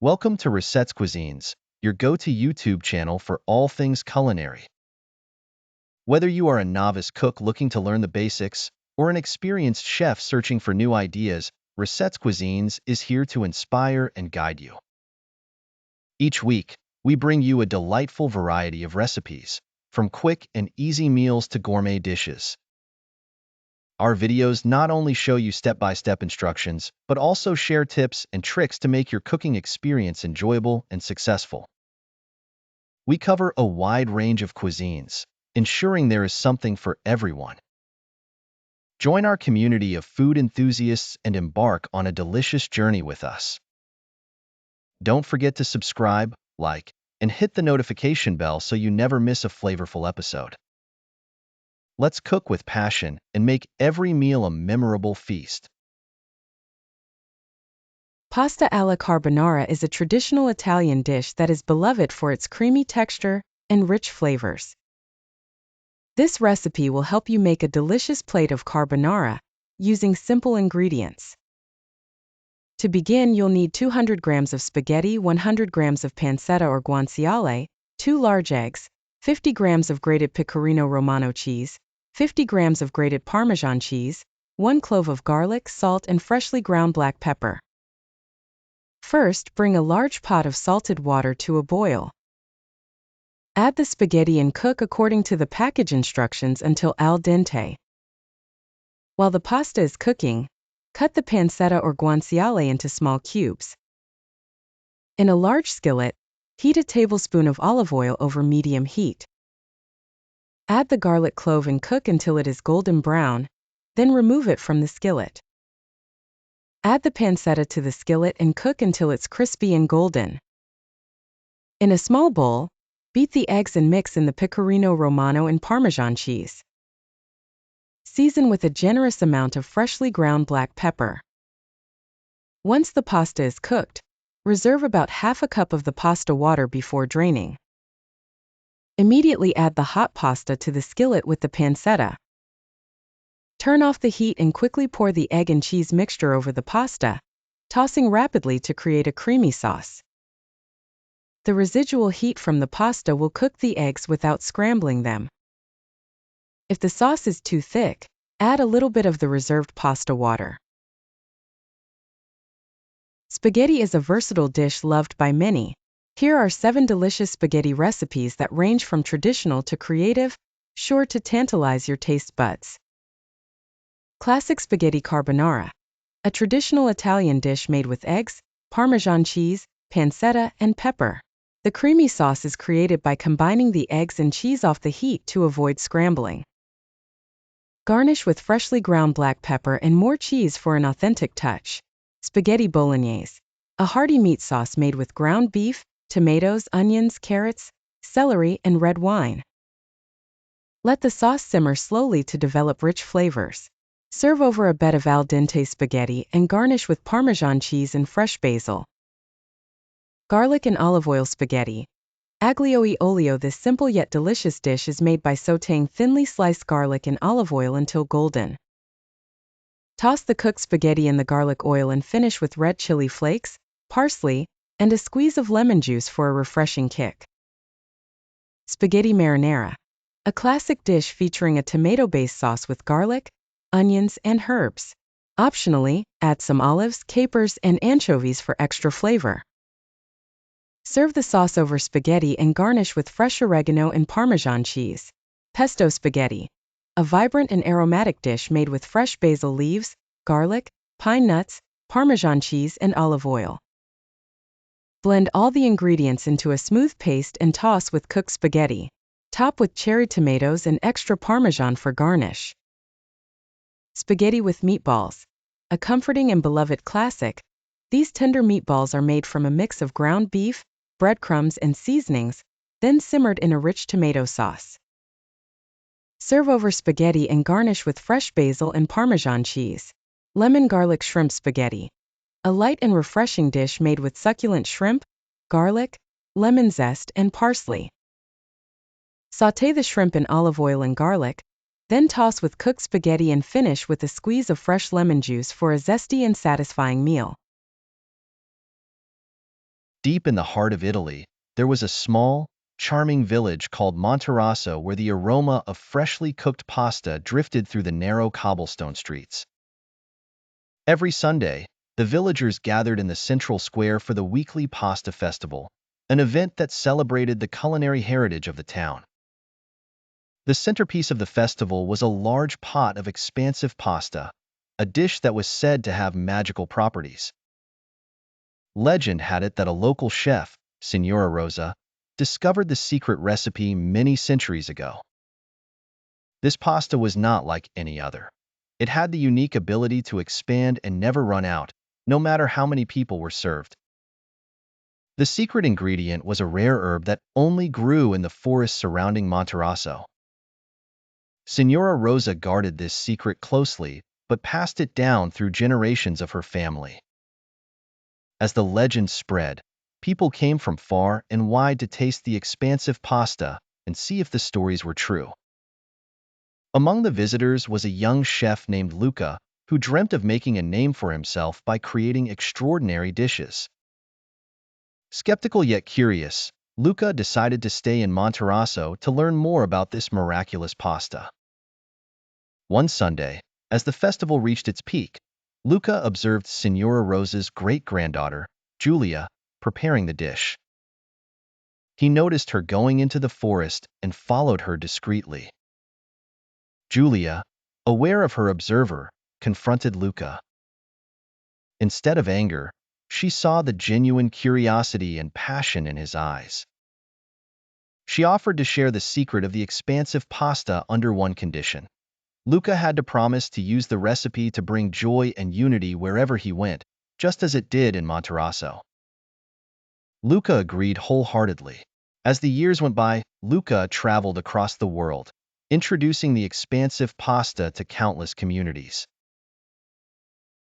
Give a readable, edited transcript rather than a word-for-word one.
Welcome to Recettes Cuisines, your go-to YouTube channel for all things culinary. Whether you are a novice cook looking to learn the basics or an experienced chef searching for new ideas, Recettes Cuisines is here to inspire and guide you. Each week, we bring you a delightful variety of recipes, from quick and easy meals to gourmet dishes. Our videos not only show you step-by-step instructions, but also share tips and tricks to make your cooking experience enjoyable and successful. We cover a wide range of cuisines, ensuring there is something for everyone. Join our community of food enthusiasts and embark on a delicious journey with us. Don't forget to subscribe, like, and hit the notification bell so you never miss a flavorful episode. Let's cook with passion and make every meal a memorable feast. Pasta alla carbonara is a traditional Italian dish that is beloved for its creamy texture and rich flavors. This recipe will help you make a delicious plate of carbonara using simple ingredients. To begin, you'll need 200 grams of spaghetti, 100 grams of pancetta or guanciale, 2 large eggs, 50 grams of grated pecorino romano cheese, 50 grams of grated Parmesan cheese, 1 clove of garlic, salt, and freshly ground black pepper. First, bring a large pot of salted water to a boil. Add the spaghetti and cook according to the package instructions until al dente. While the pasta is cooking, cut the pancetta or guanciale into small cubes. In a large skillet, heat a tablespoon of olive oil over medium heat. Add the garlic clove and cook until it is golden brown, then remove it from the skillet. Add the pancetta to the skillet and cook until it's crispy and golden. In a small bowl, beat the eggs and mix in the pecorino romano and Parmesan cheese. Season with a generous amount of freshly ground black pepper. Once the pasta is cooked, reserve about half a cup of the pasta water before draining. Immediately add the hot pasta to the skillet with the pancetta. Turn off the heat and quickly pour the egg and cheese mixture over the pasta, tossing rapidly to create a creamy sauce. The residual heat from the pasta will cook the eggs without scrambling them. If the sauce is too thick, add a little bit of the reserved pasta water. Spaghetti is a versatile dish loved by many. Here are 7 delicious spaghetti recipes that range from traditional to creative, sure to tantalize your taste buds. Classic spaghetti carbonara, a traditional Italian dish made with eggs, Parmesan cheese, pancetta, and pepper. The creamy sauce is created by combining the eggs and cheese off the heat to avoid scrambling. Garnish with freshly ground black pepper and more cheese for an authentic touch. Spaghetti bolognese, a hearty meat sauce made with ground beef, tomatoes, onions, carrots, celery, and red wine. Let the sauce simmer slowly to develop rich flavors. Serve over a bed of al dente spaghetti and garnish with Parmesan cheese and fresh basil. Garlic and olive oil spaghetti. Aglio e olio. This simple yet delicious dish is made by sautéing thinly sliced garlic in olive oil until golden. Toss the cooked spaghetti in the garlic oil and finish with red chili flakes, parsley, and a squeeze of lemon juice for a refreshing kick. Spaghetti marinara. A classic dish featuring a tomato-based sauce with garlic, onions, and herbs. Optionally, add some olives, capers, and anchovies for extra flavor. Serve the sauce over spaghetti and garnish with fresh oregano and Parmesan cheese. Pesto spaghetti. A vibrant and aromatic dish made with fresh basil leaves, garlic, pine nuts, Parmesan cheese, and olive oil. Blend all the ingredients into a smooth paste and toss with cooked spaghetti. Top with cherry tomatoes and extra Parmesan for garnish. Spaghetti with meatballs. A comforting and beloved classic, these tender meatballs are made from a mix of ground beef, breadcrumbs, and seasonings, then simmered in a rich tomato sauce. Serve over spaghetti and garnish with fresh basil and Parmesan cheese. Lemon garlic shrimp spaghetti. A light and refreshing dish made with succulent shrimp, garlic, lemon zest, and parsley. Sauté the shrimp in olive oil and garlic, then toss with cooked spaghetti and finish with a squeeze of fresh lemon juice for a zesty and satisfying meal. Deep in the heart of Italy, there was a small, charming village called Monterosso where the aroma of freshly cooked pasta drifted through the narrow cobblestone streets. Every Sunday, the villagers gathered in the central square for the weekly pasta festival, an event that celebrated the culinary heritage of the town. The centerpiece of the festival was a large pot of expansive pasta, a dish that was said to have magical properties. Legend had it that a local chef, Signora Rosa, discovered the secret recipe many centuries ago. This pasta was not like any other. It had the unique ability to expand and never run out, no matter how many people were served. The secret ingredient was a rare herb that only grew in the forests surrounding Monterosso. Signora Rosa guarded this secret closely, but passed it down through generations of her family. As the legend spread, people came from far and wide to taste the expansive pasta and see if the stories were true. Among the visitors was a young chef named Luca, who dreamt of making a name for himself by creating extraordinary dishes. Skeptical yet curious, Luca decided to stay in Monterosso to learn more about this miraculous pasta. One Sunday, as the festival reached its peak, Luca observed Signora Rosa's great-granddaughter, Giulia, preparing the dish. He noticed her going into the forest and followed her discreetly. Giulia, aware of her observer, confronted Luca. Instead of anger, she saw the genuine curiosity and passion in his eyes. She offered to share the secret of the expansive pasta under one condition. Luca had to promise to use the recipe to bring joy and unity wherever he went, just as it did in Monterosso. Luca agreed wholeheartedly. As the years went by, Luca traveled across the world, introducing the expansive pasta to countless communities.